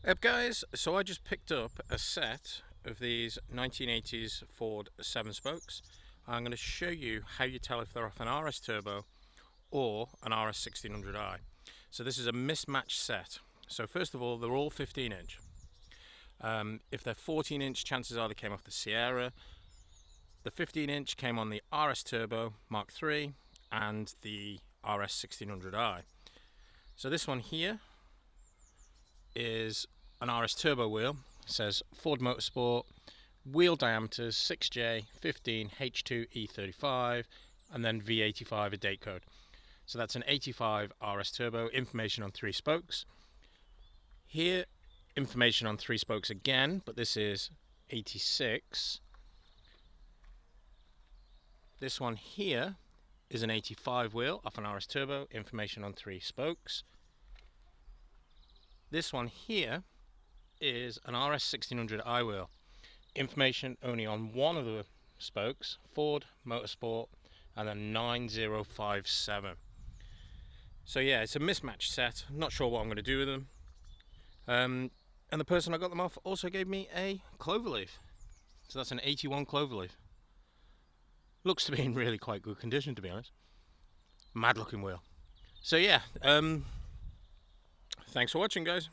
Up guys, so I just picked up a set of these 1980s Ford 7-spokes. I'm going to show you how you tell if they're off an RS Turbo or an RS1600i. So this is a mismatched set. So first of all, they're all 15-inch. If they're 14-inch, chances are they came off the Sierra. The 15-inch came on the RS Turbo Mark III and the RS1600i. So this one here is an RS Turbo wheel. It says Ford Motorsport, wheel diameters 6J, 15, H2, E35, and then V85 a date code. So that's an 85 RS Turbo, information on 3 spokes. Here, information on 3 spokes again, but this is 86. This one here is an 85 wheel off an RS Turbo, information on 3 spokes. This one here is an RS1600i wheel, information only on one of the spokes, Ford Motorsport, and then 9057. So yeah, it's a mismatched set. I'm not sure what I'm going to do with them. And the person I got them off also gave me a cloverleaf. So that's an 81 cloverleaf. Looks to be in really quite good condition, to be honest. Mad looking wheel. So yeah, thanks for watching, guys.